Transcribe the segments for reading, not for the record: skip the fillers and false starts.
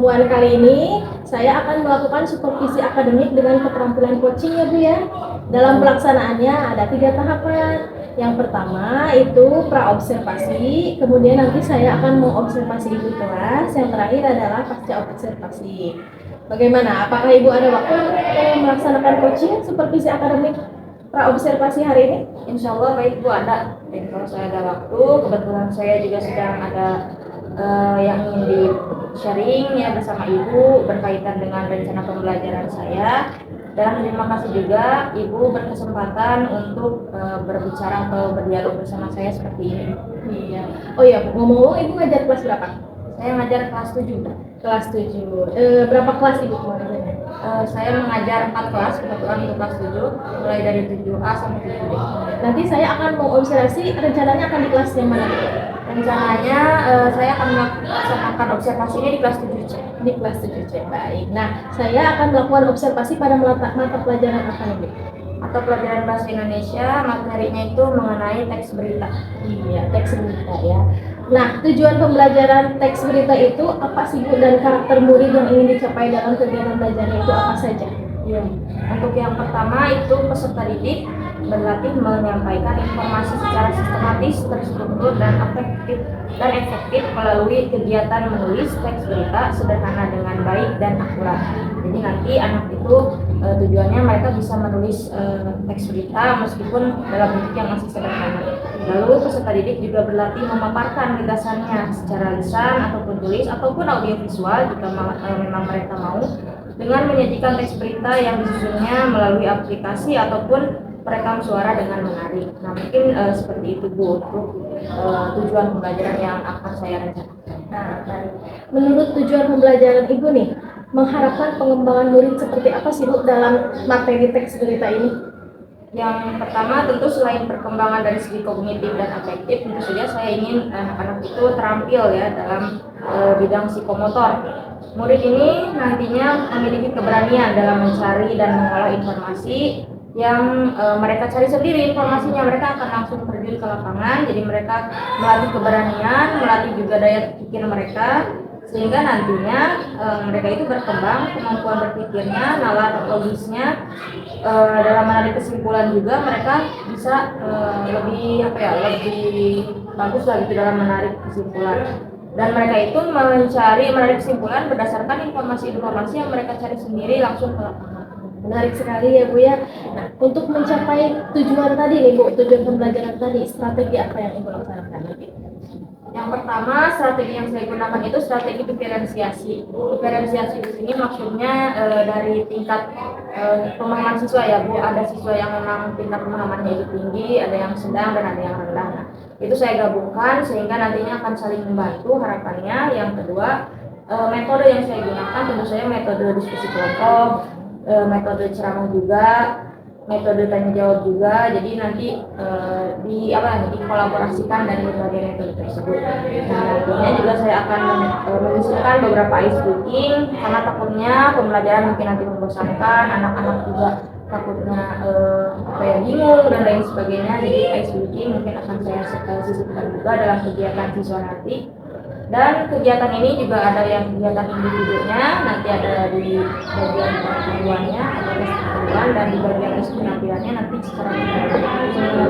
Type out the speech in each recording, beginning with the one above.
pertemuan kali ini saya akan melakukan supervisi akademik dengan keterampilan coaching ya Bu ya. Dalam pelaksanaannya ada 3 tahapan. Yang pertama itu praobservasi, kemudian nanti saya akan mengobservasi Ibu di kelas, yang terakhir adalah pasca observasi. Bagaimana? Apakah Ibu ada waktu melaksanakan coaching supervisi akademik praobservasi hari ini? Insya Allah baik Bu, ada. Dan kalau saya ada waktu, kebetulan saya juga sedang ada yang ingin di sharing ya bersama Ibu berkaitan dengan rencana pembelajaran saya. Dan terima kasih juga Ibu berkesempatan untuk berbicara atau berdialog bersama saya seperti ini. Iya. Oh iya, ngomong-ngomong Ibu ngajar kelas berapa? Saya ngajar kelas 7. Kelas 7. Berapa kelas Ibu kemarin? Saya mengajar 4 kelas kebetulan untuk kelas 7, mulai dari 7A sampai 7B. Nanti saya akan mengobservasi, rencananya akan di kelas yang mana? Rencananya saya akan melaksanakan observasi ini di kelas 7C. Di kelas 7C, baik. Nah, saya akan melakukan observasi pada mata pelajaran apa nih? Atau pelajaran bahasa Indonesia, materinya itu mengenai teks berita. Iya, teks berita ya. Nah, tujuan pembelajaran teks berita itu apa sih Bu, dan karakter murid yang ingin dicapai dalam kegiatan belajarnya itu apa saja? Ya. Untuk yang pertama itu peserta didik berlatih menyampaikan informasi secara sistematis, terstruktur dan efektif melalui kegiatan menulis teks berita sederhana dengan baik dan akurat. Jadi nanti anak itu tujuannya mereka bisa menulis teks berita meskipun dalam bentuk yang masih sederhana. Lalu peserta didik juga berlatih memaparkan gagasannya secara lisan ataupun tulis ataupun audiovisual jika memang mereka mau, dengan menyajikan teks berita yang disusunnya melalui aplikasi ataupun perekam suara dengan menarik. Nah mungkin seperti itu Bu untuk tujuan pembelajaran yang akan saya rencanakan. Nah, menurut tujuan pembelajaran Ibu nih, mengharapkan pengembangan murid seperti apa sih Bu dalam materi teks berita ini? Yang pertama tentu selain perkembangan dari segi kognitif dan afektif, tentu saja saya ingin anak-anak itu terampil ya dalam bidang psikomotor. Murid ini nantinya memiliki keberanian dalam mencari dan mengolah informasi yang mereka cari sendiri informasinya. Mereka akan langsung terjun ke lapangan, jadi mereka melatih keberanian, melatih juga daya pikir mereka, sehingga nantinya mereka itu berkembang kemampuan berpikirnya, nalar logisnya, dalam menarik kesimpulan juga mereka bisa lebih bagus lah gitu dalam menarik kesimpulan. Dan mereka itu menarik kesimpulan berdasarkan informasi-informasi yang mereka cari sendiri langsung ke lapangan. Menarik sekali ya Bu ya. Nah, untuk mencapai tujuan tadi nih Bu, tujuan pembelajaran tadi, strategi apa yang Ibu laksanakan nanti? Yang pertama, strategi yang saya gunakan itu strategi diferensiasi. Diferensiasi di sini maksudnya dari tingkat pemahaman siswa ya Bu. Ada siswa yang memang tingkat pemahamannya itu tinggi, ada yang sedang dan ada yang rendah. Nah, itu saya gabungkan sehingga nantinya akan saling membantu harapannya. Yang kedua, metode yang saya gunakan tentu saja metode diskusi kelompok, metode ceramah juga, metode tanya jawab juga. Jadi nanti dikolaborasikan dari berbagai metode tersebut. Nah, nantinya juga saya akan menyusunkan beberapa ice breaking karena takutnya pembelajaran mungkin nanti membosankan, anak-anak juga takutnya bingung dan lain sebagainya. Jadi ice breaking mungkin akan saya sisipkan juga dalam kegiatan siswa nanti. Dan kegiatan ini juga ada yang kegiatan individunya, nanti ada di bagian pengetahuannya, ada tes pengetahuan, dan di bagian tes penampilannya nanti secara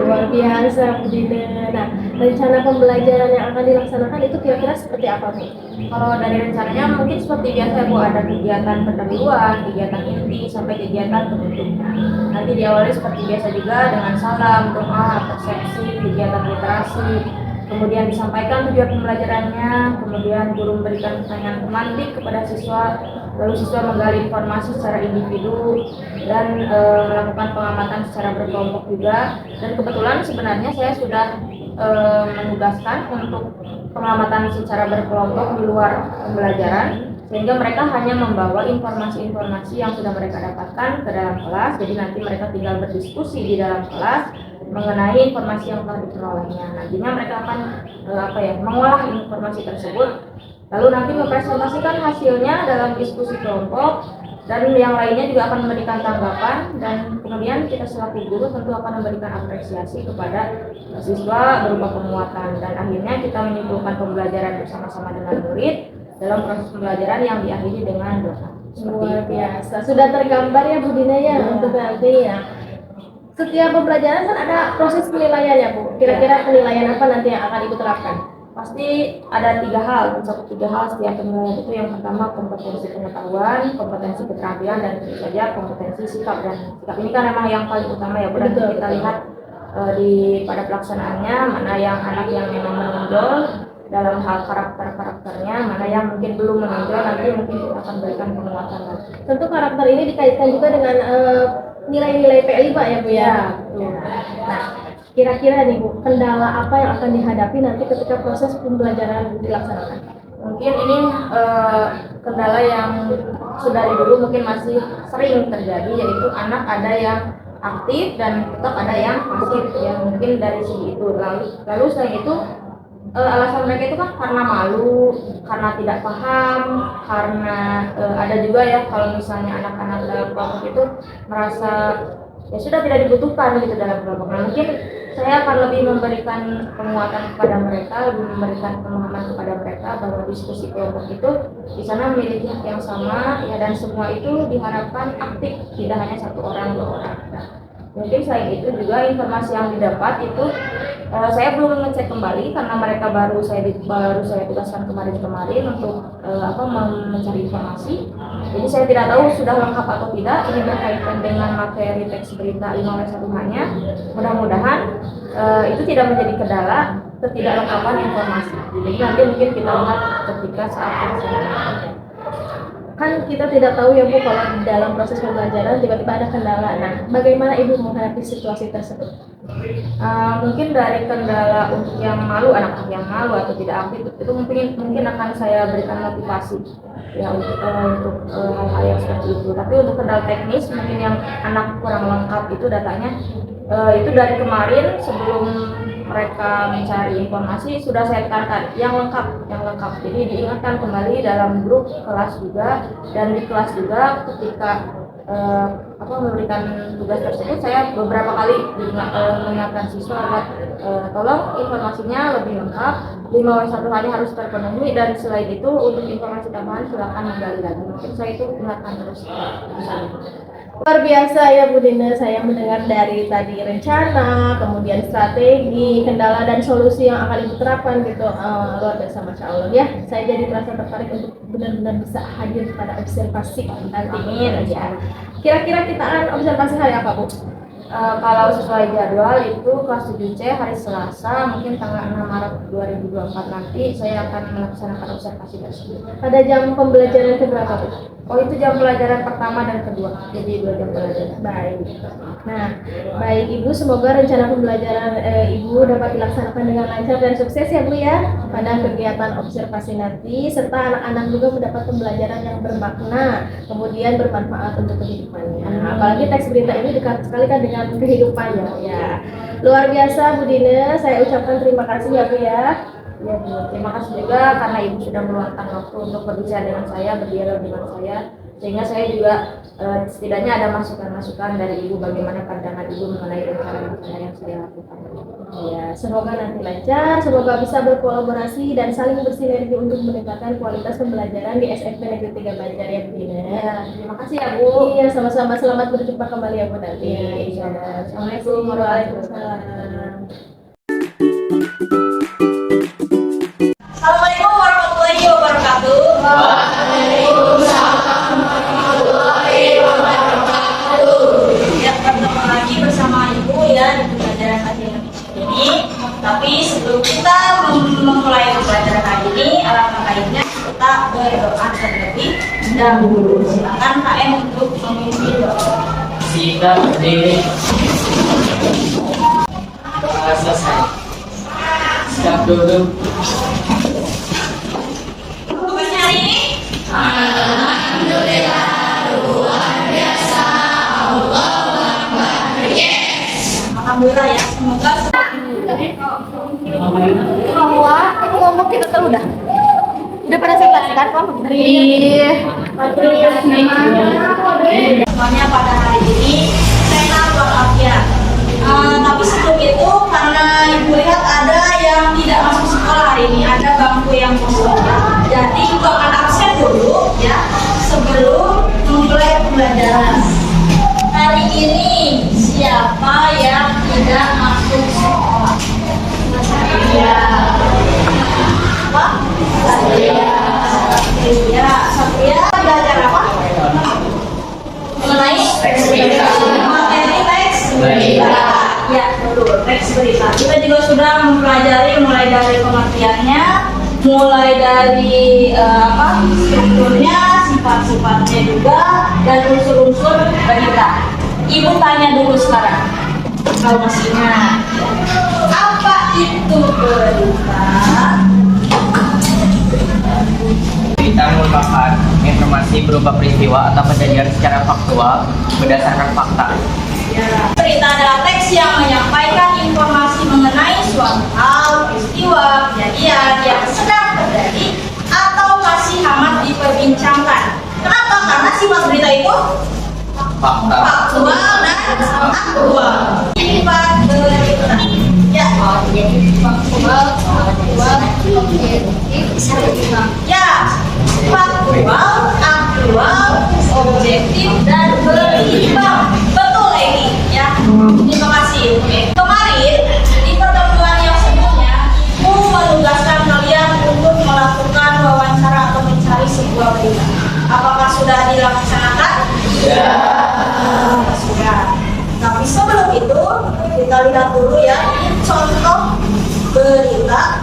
luar biasa Bu Dina. Nah, rencana pembelajaran yang akan dilaksanakan itu kira-kira seperti apa Bu? Kalau dari rencananya mungkin seperti biasa Bu, ada kegiatan pendahuluan, kegiatan inti, sampai kegiatan penutup. Nanti diawali seperti biasa juga dengan salam, doa, persepsi, kegiatan literasi. Kemudian disampaikan tujuan pembelajarannya, kemudian guru memberikan pertanyaan pemantik kepada siswa, lalu siswa menggali informasi secara individu dan melakukan pengamatan secara berkelompok juga. Dan kebetulan sebenarnya saya sudah menugaskan untuk pengamatan secara berkelompok di luar pembelajaran, sehingga mereka hanya membawa informasi-informasi yang sudah mereka dapatkan ke dalam kelas. Jadi nanti mereka tinggal berdiskusi di dalam kelas mengenai informasi yang telah diperolehnya. Nantinya mereka akan mengolah informasi tersebut, lalu nanti mempresentasikan hasilnya dalam diskusi kelompok, dan yang lainnya juga akan memberikan tanggapan, dan kemudian kita selaku guru tentu akan memberikan apresiasi kepada siswa berupa penguatan, dan akhirnya kita menyimpulkan pembelajaran bersama-sama dengan murid. dalam proses pembelajaran yang diakhiri dengan doa. Luar biasa. Sudah tergambar ya Bu Dina ya untuk nanti ya. Setiap pembelajaran kan ada proses penilaian ya Bu. Kira-kira penilaian apa nanti yang akan Ibu terapkan? Pasti ada 3 hal, mencakup 3 hal setiap penilaian itu. Yang pertama kompetensi pengetahuan, kompetensi keterampilan, dan tentu saja kompetensi sikap. Dan sikap ini kan memang yang paling utama ya Bu. Dan Betul. kita lihat pada pelaksanaannya mana yang anak yang memang menonjol dalam hal karakternya, mana yang mungkin belum menonjol, nanti mungkin kita akan berikan penguatan lagi. Tentu karakter ini dikaitkan juga dengan nilai-nilai P5 ya Bu ya. Nah, kira-kira nih Bu, kendala apa yang akan dihadapi nanti ketika proses pembelajaran dilaksanakan? Mungkin ini kendala yang sudah dari dulu mungkin masih sering terjadi, yaitu anak ada yang aktif dan tetap ada yang pasif, yang mungkin dari segi itu. Lalu selain itu alasan mereka itu kan karena malu, karena tidak paham, karena ada juga ya kalau misalnya anak-anak dalam kelompok itu merasa ya sudah tidak dibutuhkan gitu dalam kelompok. Nah, mungkin saya akan lebih memberikan penguatan kepada mereka, lebih memberikan pemahaman kepada mereka bahwa diskusi kelompok itu di sana memiliki hak yang sama ya, dan semua itu diharapkan aktif, tidak hanya 1 orang 2 orang. Nah, mungkin selain itu juga informasi yang didapat itu saya belum mengecek kembali karena mereka baru saya tugaskan kemarin untuk mencari informasi. Jadi saya tidak tahu sudah lengkap atau tidak. Ini berkaitan dengan materi teks berita 5W1H-nya. Mudah-mudahan itu tidak menjadi kendala ketidaklengkapan informasi. Jadi nanti mungkin kita lihat ketika saat pelaksanaan. Kan kita tidak tahu ya Bu kalau dalam proses pembelajaran tiba-tiba ada kendala. Nah, bagaimana Ibu menghadapi situasi tersebut? Mungkin dari kendala untuk yang malu, anak yang malu atau tidak aktif itu mungkin akan saya berikan motivasi ya untuk hal-hal yang seperti itu. Tapi untuk kendala teknis mungkin yang anak kurang lengkap itu datanya itu dari kemarin sebelum mereka mencari informasi sudah saya tekankan yang lengkap. Jadi diingatkan kembali dalam grup kelas juga, dan di kelas juga ketika memberikan tugas tersebut saya beberapa kali mengingatkan siswa agar tolong informasinya lebih lengkap, 5W1H-nya harus terpenuhi, dan selain itu untuk informasi tambahan silakan menggali lagi. Mungkin saya itu ingatkan terus. Luar biasa ya Bu Dina, saya mendengar dari tadi rencana, kemudian strategi, kendala dan solusi yang akan Ibu terapkan gitu. Luar biasa, Masya Allah ya. Saya jadi merasa tertarik untuk benar-benar bisa hadir pada observasi nanti ya. Kira-kira kita akan observasi hari apa Bu? Kalau sesuai jadwal itu kelas 7C hari Selasa, mungkin tanggal 6 Maret 2024 nanti saya akan melaksanakan observasi tersebut. Pada jam pembelajaran keberapa Bu? Oh, itu jam pelajaran pertama dan kedua, jadi 2 jam pelajaran. Baik. Nah, baik Ibu, semoga rencana pembelajaran Ibu dapat dilaksanakan dengan lancar dan sukses ya Bu ya pada kegiatan observasi nanti, serta anak-anak juga mendapat pembelajaran yang bermakna, kemudian bermanfaat untuk kehidupannya. Apalagi teks berita ini dekat sekali kan dengan kehidupannya ya. Luar biasa Bu Dina, saya ucapkan terima kasih ya Bu ya. Ya, Bu. Terima kasih juga karena Ibu sudah meluangkan waktu untuk berbicara dengan saya, berdialog dengan saya, sehingga saya juga setidaknya ada masukan-masukan dari Ibu bagaimana pandangan Ibu mengenai rencana yang saya lakukan. Ya, semoga nanti lancar, semoga bisa berkolaborasi dan saling bersinergi untuk meningkatkan kualitas pembelajaran di SMP Negeri 3 Banjar ya Bu Dina. Ya, terima kasih ya Bu. Iya, sama-sama, selamat berjumpa kembali ya Bu nanti. Iya, insyaallah. Assalamualaikum warahmatullahi wabarakatuh. Assalamualaikum warahmatullahi wabarakatuh. Waalaikumsalam warahmatullahi wabarakatuh. Ya, bertemu lagi bersama Ibu ya di pembelajaran hari ini. Tapi sebelum kita memulai pembelajaran hari ini, alangkah baiknya kita berdoa terlebih dahulu. Silakan KM untuk memimpin doa. Kita berdiri. Selesai. Siap duduk. Tugasnya hari ini Alhamdulillah luar biasa. Allahu Akbar. Yes. alhamdulillah ya. Semoga Bahwa aku ngomong kita tahu udah pada selesai kan kelompok semuanya pada hari ini sehat walafiat. Tapi sebelum itu karena Ibu lihat ada yang tidak masuk sekolah hari ini, ada bangku yang kosong. Jadi ibu akan absen dulu ya sebelum memulai pembelajaran. Hari ini siapa yang tidak masuk sekolah? Satria. Apa? Satria. Satria belajar apa? Mengenai materi teks berita. Ya, betul. Teks berita. Kita juga sudah mempelajari mulai dari pengertiannya, mulai dari strukturnya, sifat-sifatnya juga, dan unsur-unsur berita. Ibu tanya dulu sekarang, kalau masih ingat, apa itu berita? Berita merupakan informasi berupa peristiwa atau kejadian secara faktual berdasarkan fakta. Berita adalah teks yang menyampaikan informasi mengenai suatu hal, peristiwa, kejadian yang sedang terjadi atau masih amat diperbincangkan. Kenapa? Karena sifat berita itu Fakta. faktual dan aktual. Sifat berita. Ya. Jadi faktual, objektif, Ya. Faktual, aktual, objektif dan berimbang. Betul ini ya. Terima kasih. Oke. Kemarin di pertemuan yang sebelumnya, Ibu menugaskan kalian untuk melakukan wawancara atau mencari sebuah berita. Apakah sudah dilaksanakan? Ya. Sudah. Tapi sebelum itu kita lihat dulu ya contoh berita.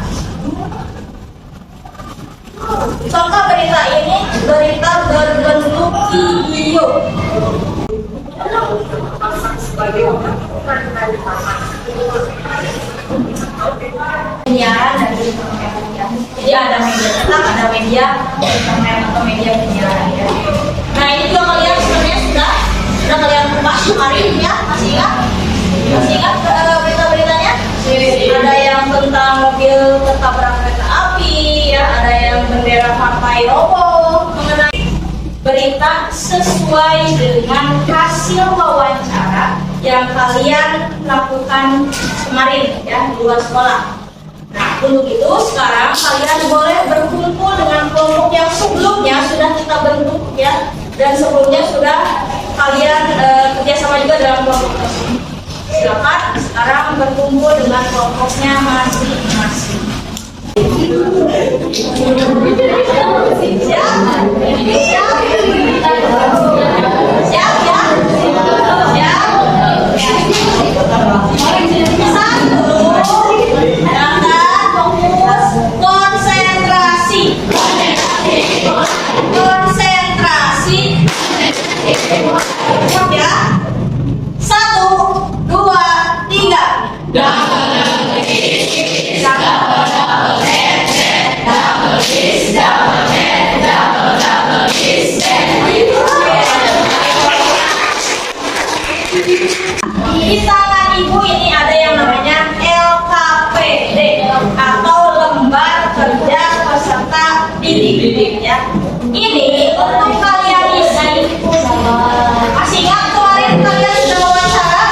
Contoh berita ini berita berbentuk video. Penyiaran dari media. Jadi ada media cetak, ada media internet atau media penyiaran ya. Nah ini juga kalian sebenarnya sudah kalian buka kemarin ya, masih ingat? Masih ingat berita-beritanya? Ada yang tentang mobil ketabrak kereta api, ya, ada yang bendera partai roboh, mengenai berita sesuai dengan hasil wawancara yang kalian lakukan kemarin ya di luar sekolah. Nah, untuk itu sekarang kalian boleh berkumpul dengan kelompok yang sebelumnya sudah kita bentuk ya, dan sebelumnya sudah kalian kerjasama juga dalam kelompok tersebut. Silakan sekarang berkumpul dengan kelompoknya masing-masing. Siap? Siap ya? Satu, jangan fokus, konsentrasi. Konsentrasi. Siap ya? 1, 2, 3. Di tangan ibu ini ada yang namanya LKPD atau lembar kerja peserta didik ya. Ini untuk kalian isi. Masih ingat kemarin kalian sudah wawancara?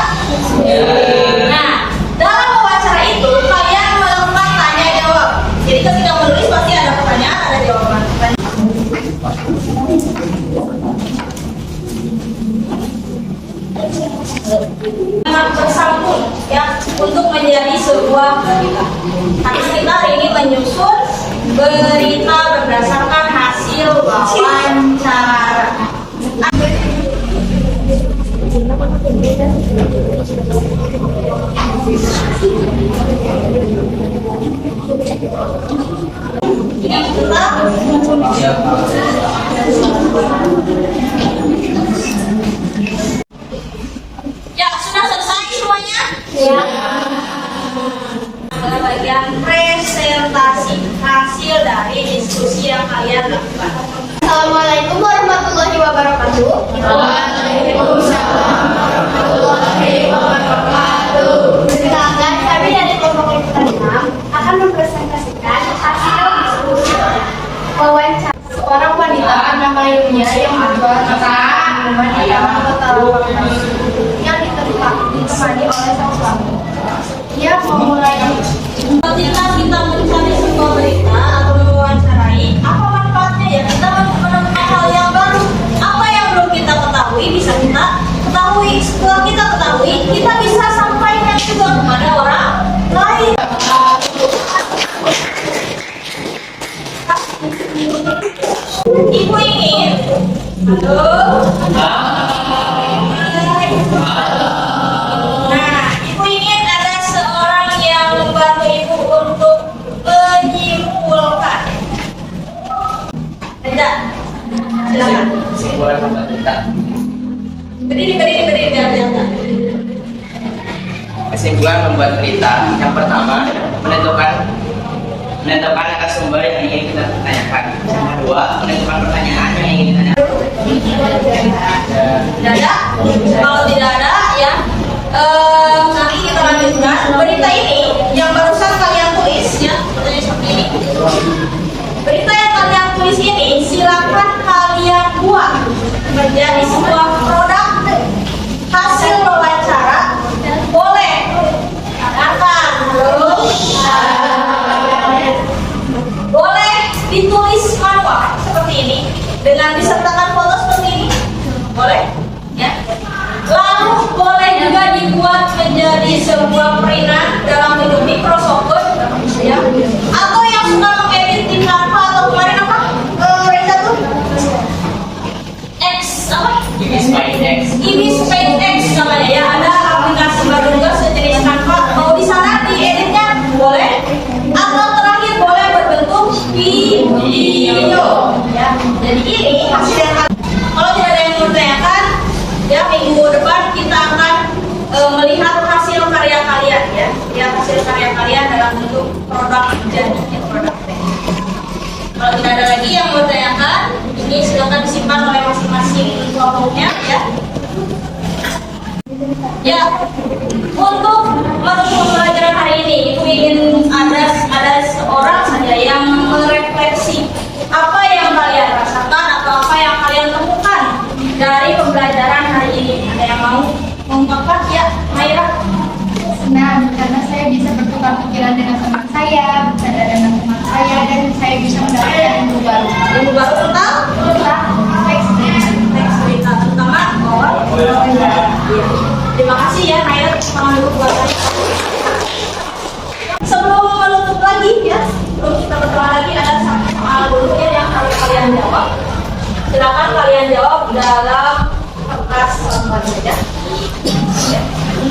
Nah, dalam wawancara itu kalian melakukan tanya jawab. Jadi ketika menulis pasti ada pertanyaan, ada jawaban. Sangat bersambung ya untuk menjadi sebuah berita. Tapi kita hari ini menyusun berita berdasarkan hasil wawancara. Yang kita ya sudah selesai semuanya? Ya. Pada bagian presentasi hasil dari diskusi yang kalian lakukan. Assalamualaikum warahmatullahi wabarakatuh. Waalaikumsalam warahmatullahi wabarakatuh. Sekarang kami dari kelompok liputan 6 akan mempresentasikan hasil diskusi wawancara seorang wanita nama Yunia yang membuat minuman di dalam hotel yang ditemani oleh sang suami. Ia memulai Ketika kita mencari sebuah berita atau mewawancarai, apa Ibu ingin, halo. Nah, ibu ingin ada seorang yang membantu ibu untuk menyimpulkan. Tidak, silakan. Kesimpulan membuat berita. Berdiri biar kelihatan. Kesimpulan membuat berita. Yang pertama, menentukan narasumber yang ingin kita tanyakan. Yang kedua, menentukan pertanyaan yang ingin ditanyakan. Tidak ada? Kalau tidak ada, ya nanti kita lanjutkan. Berita ini yang barusan kalian tulis, ya, seperti ini. Berita yang kalian tulis ini silakan kalian buat menjadi sebuah produk hasil wawancara. Boleh katakan boleh ditulis manual seperti ini dengan disertakan foto seperti ini, boleh, ya. Lalu boleh juga dibuat menjadi sebuah peringan dalam bentuk Microsoft Word, ya. Atau yang suka mengedit di Canva atau kemarin apa? Reza tuh X apa? Image Paint X namanya, ya. Ada aplikasi baru juga sejenis Canva. Mau di sana dieditnya boleh. Atau terakhir boleh berbentuk video, ya. Jadi ini hasil yang kalau tidak ada yang bertanyakan, ya, minggu depan kita akan melihat hasil karya kalian, ya. Lihat hasil karya kalian dalam bentuk produk jadi, ya, produk. Kalau tidak ada lagi yang bertanyakan, ini silakan disimpan oleh masing-masing kelompoknya, ya. Ya, untuk menutup pembelajaran hari ini, Ibu ingin ada seorang saja yang merefleksi apa yang kalian rasakan atau apa yang kalian temukan dari pembelajaran hari ini. Ada yang mau mengungkapkan? Ya, Maira. Senang karena saya bisa bertukar pikiran dengan teman saya, bercanda dengan teman saya, dan saya bisa mendapatkan ilmu baru. Ilmu baru tentang Teks berita, terutama bahwa terima kasih, ya, Maira, sama dulu buat saya. Sebelum menutup lagi, ya, sebelum kita berdoa lagi, ada satu soal dulu, ya, yang harus kalian jawab. Silakan kalian jawab dalam kertas lembar saja. Ya,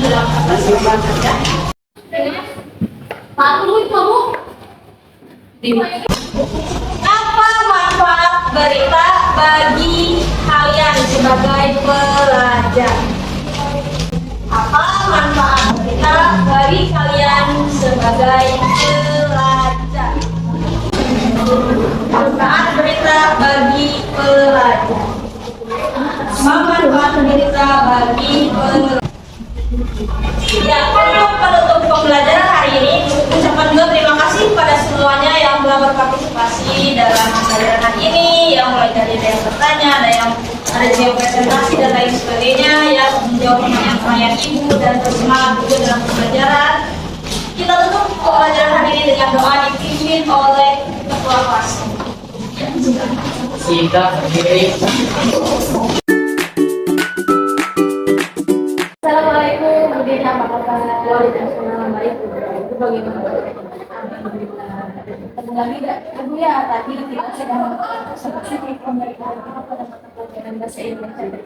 dalam kertas lembar saja. Pak, tunggu kamu. Apa manfaat berita bagi kalian sebagai pelajar? Apa manfaat berita bagi kalian sebagai pelajar? Manfaat berita bagi pelajar. Apa manfaat berita bagi pelajar? Ya, untuk penutup pembelajaran hari ini, ucapkan juga terima kasih kepada semuanya yang telah berpartisipasi dalam pembelajaran hari ini, yang mulai dari ada yang bertanya, ada yang presentasi dan lain sebagainya, yang menjawab pertanyaan ibu dan bersemangat juga dalam pembelajaran. Kita tutup pembelajaran hari ini dengan doa dipimpin oleh ketua kelas. Singkat berdiri. Assalamualaikum, Budin, apa kabar? Waalaikumsalam, baik. Itu bagaimana? Lagi Ibu, ya, tadi kita sedang seperti pemberitaan pada mata pelajaran bahasa Indonesia.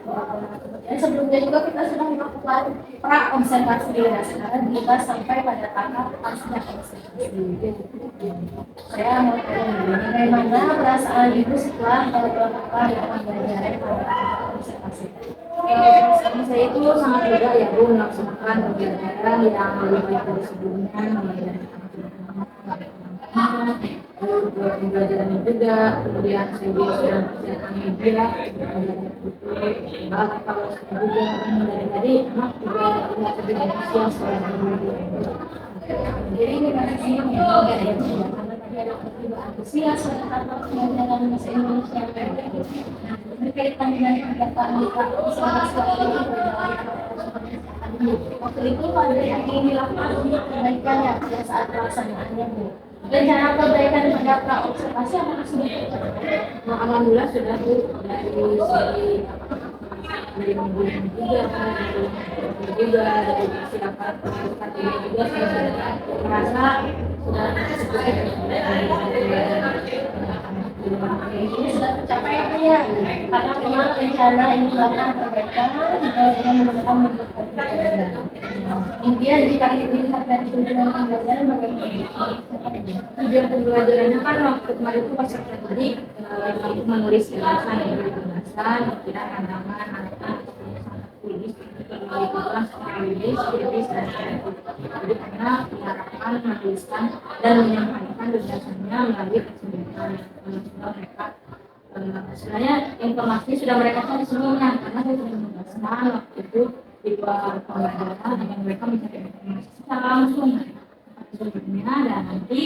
Dan sebelumnya juga kita sudah melakukan pra observasi. Nah, sekarang kita sampai pada tahap pasca observasi. Saya mau tanya bagaimana perasaan Ibu setelah melakukan pembelajaran pada observasi? Saya itu sangat lega, ya, Bu, melaksanakan pembelajaran yang lebih baik dari sebelumnya, pembelajaran juga, kemudian saya juga persiapan media, kalau saya juga dari tadi anak juga tidak lebih antusias soal media. Jadi ini masih sih yang ada ya, karena tadi ada juga antusias soal pembelajaran bahasa Indonesia. Berkaitan dengan pendataan kita waktu itu ada yang ingin dilakukan untuk perbaikan, ya, pada saat pelaksanaannya, Bu. Rencana perbaikan pada pra observasi apakah sudah? Nah, alhamdulillah sudah, Bu. Dari minggu juga, dari silakan ini juga saya merasa sudah sesuai dengan Ini sudah tercapai apa ya? Karena memang rencana ini telah terbaikkan dengan menggunakan bentuk komputer. Kemudian jika dilihat dari tujuan pembelajaran bagaimana? Tujuan pembelajarannya kan waktu kemarin itu pas tadi untuk menulis ulasan ya, ulasan, pikiran, pandangan, anak-anak, tulis, tulis dan jadi karena diharapkan menuliskan dan menyampaikan gagasannya melalui kesempatan mereka. Sebenarnya informasi sudah mereka cari semuanya karena saya sudah menjelaskan waktu itu di luar pembelajaran agar mereka mencari informasi secara langsung sebelumnya dan nanti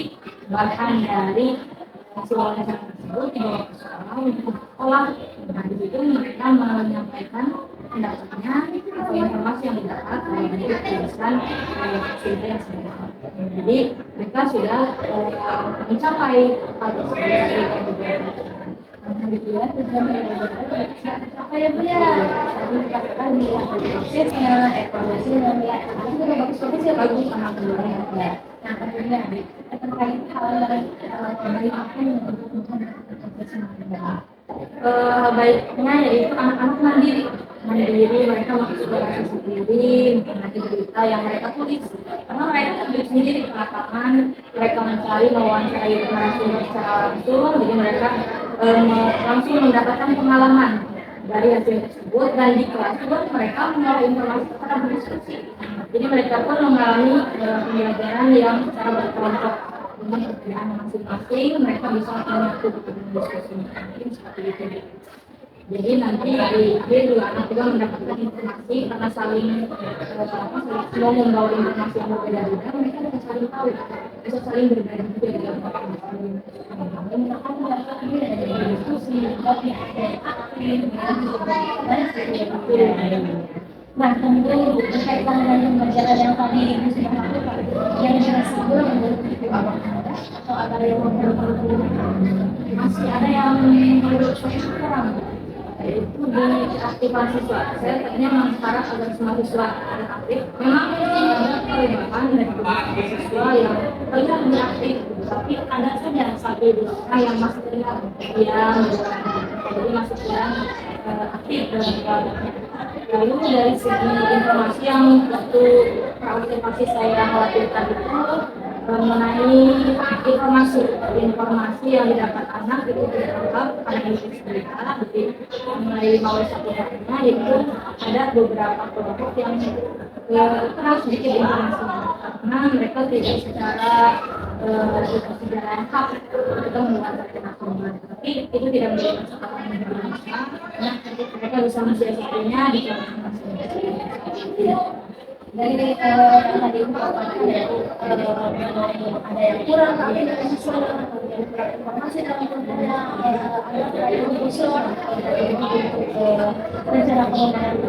bahkan dari hasil wawancara tersebut dibawa ke sekolah untuk sekolah. Nah di situ mereka menyampaikan pendapatnya atau informasi yang didapat dari tulisan CV yang sudah dapat. Jadi mereka sudah mencapai hal tersebut. Alhamdulillah tujuan pembelajaran apa ya Bu ya? Tadi dikatakan di prosesnya, evaluasi dan ya itu juga bagus-bagus ya bagus sama kemudian ya. Nah kemudian terkait hal baik apa yang dibutuhkan untuk proses Baiknya yaitu anak-anak mandiri mereka masuk sekolah sendiri, mungkin nanti berita yang mereka tulis karena mereka tulis sendiri ke lapangan, mereka mencari mewawancarai narasumber secara langsung, jadi mereka langsung mendapatkan pengalaman dari hasil tersebut dan di kelas pun mereka mengolah informasi secara berdiskusi, jadi mereka pun mengalami pembelajaran yang secara berkelompok dengan pekerjaan masing-masing, mereka bisa menyatu dengan diskusi mungkin seperti itu. Jadi nanti di akhir juga anak juga mendapatkan informasi karena saling semua membawa informasi yang berbeda-beda, mereka bisa saling tahu, bisa saling berbagi juga dalam diskusi, nah kemudian Ibu terkait dengan pembelajaran yang tadi Ibu sudah lakukan yang dirasa menurut Ibu atau ada yang masih ada yang menurut saya kurang, yaitu di aktivasi siswa. Saya tadinya memang sekarang agar semua siswa yang aktif, memang ada perubahan dari beberapa siswa yang terlihat lebih aktif, tapi ada saja satu dua yang masih terlihat diam, jadi masih kurang aktif dalam kegiatannya. Lalu dari segi informasi yang waktu praobservasi saya khawatirkan itu mengenai informasi yang didapat anak itu tidak lengkap karena ini berita. Jadi mulai mau satu harinya itu ada beberapa kelompok yang kurang sedikit informasinya karena mereka tidak secara lengkap kita membuat narasumber, tapi itu tidak menjadi masalah karena mereka bisa mensiasatinya di kelas masing-masing. dari tadi ada yang kurang tapi dari sesuai dengan kurang informasi dalam kontennya ada yang usul rencana pengembangan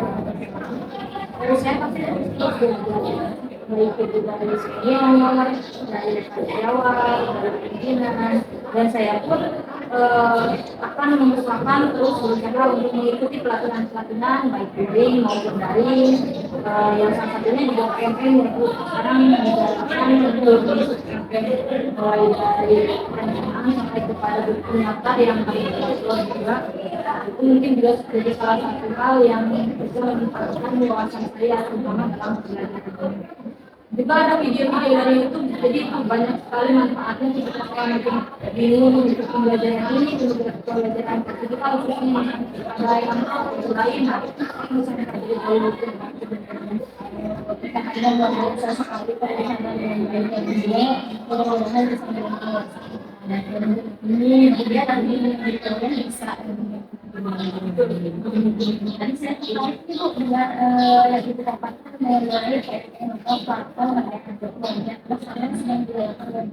Saya pasti terus belajar baik itu dari senior, dari karyawan, dari pimpinan, dan saya pun akan mengusahakan terus berusaha untuk mengikuti pelatihan-pelatihan baik daring maupun daring. Yang salah satunya juga campaign yang sekarang dijalankan untuk mulai dari perencanaan sampai kepada bukti nyata yang kami buat juga. Itu mungkin juga jadi salah satu hal yang bisa meningkatkan wawasan saya terutama dalam pembelajaran. Juga ada video-video dari YouTube, jadi itu banyak sekali manfaatnya ketika saya mungkin bingung untuk pembelajaran ini, untuk pembelajaran digital khususnya ada yang lain, bisa dipelajari dari YouTube. dan luar biasa sekali perbincangan dengan baiknya juga mudah-mudahan bisa menjadi ini juga nanti kalian bisa tadi saya tertarik itu dengan yang Ibu dapatkan mengenai platform mereka banyak yang sedang dilakukan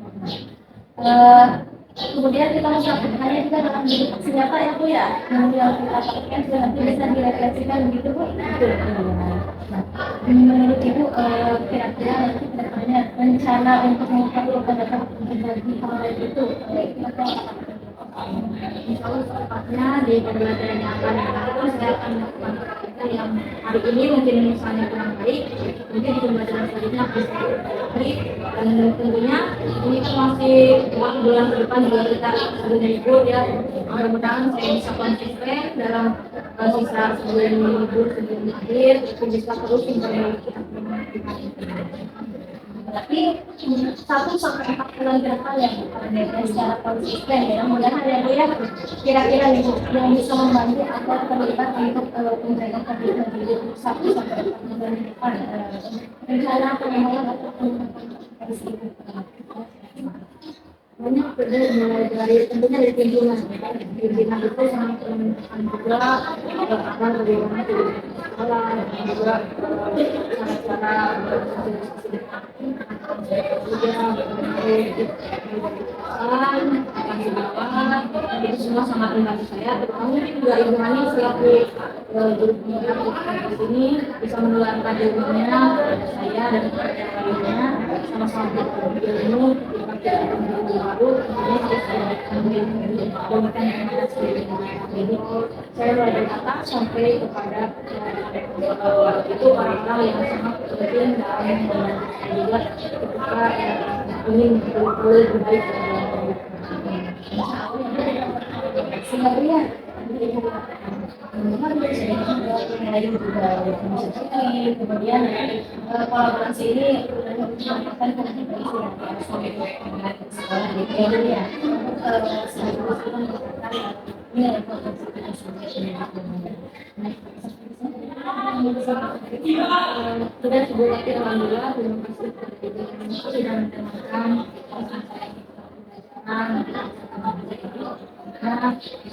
kemudian kita harus lakukannya juga dalam bentuk senjata ya Bu ya yang kita lakukan juga nanti bisa direfleksikan begitu Bu. Menurut Ibu kira-kira nanti kedepannya rencana untuk mengungkapkan data berbagi hal itu Insya Allah secepatnya di pembelajaran yang akan datang saya akan melakukan yang hari ini mungkin misalnya kurang baik, mungkin di pembelajaran selanjutnya bisa baik. Dan tentunya ini kan masih bulan ke depan juga kita sudah libur ya. Mudah-mudahan saya bisa konsisten dalam sisa sebelum libur sebelum akhir, itu bisa terus memperbaiki Tapi 1 sampai 4 bulan ke depan ya, belajar secara konsisten ya. Mudah-mudahan ya Bu ya, kira-kira nih Bu, yang bisa membantu atau terlibat untuk menjaga COVID-19 1 sampai 4 bulan ke depan. Rencana pengembangan atau pengembangan banyak mulai dari tentunya dari pimpinan itu sangat menentukan juga agar bagaimana sekolah dan juga cara-cara itu semua sangat membantu saya, terutama mungkin juga Ibu Hani selaku guru pendidikan di sini bisa menularkan ilmunya kepada saya dan kepada yang lainnya, sama-sama berbagi ilmu baru ini jadi saya mulai berkata sampai kepada itu orang-orang yang sangat penting dalam membantu saya juga ketika ingin betul-betul berbaik sebenarnya kemudian kolaborasi ini akan sekolah ya sudah sebuah waktu alhamdulillah terima kasih sudah mendengarkan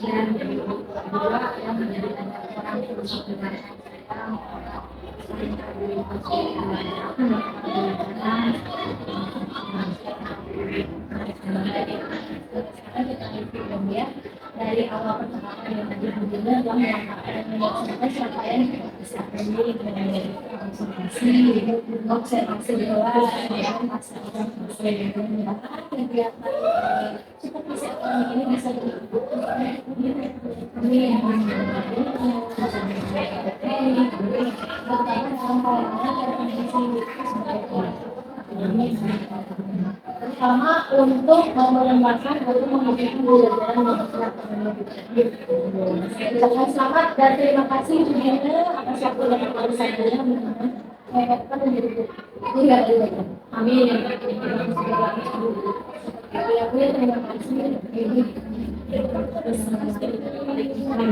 dan kedua yang menjadi orang terus dari awal pertemuan yang tadi juga yang melakukan capaian bisa ini dengan konsultasi, observasi jelas, kegiatan seperti sekarang ini bisa pertama untuk mengembangkan atau mengembangkan pembelajaran selamat dan terima kasih juga atas waktu dan kebersamaan amin. Terima kasih.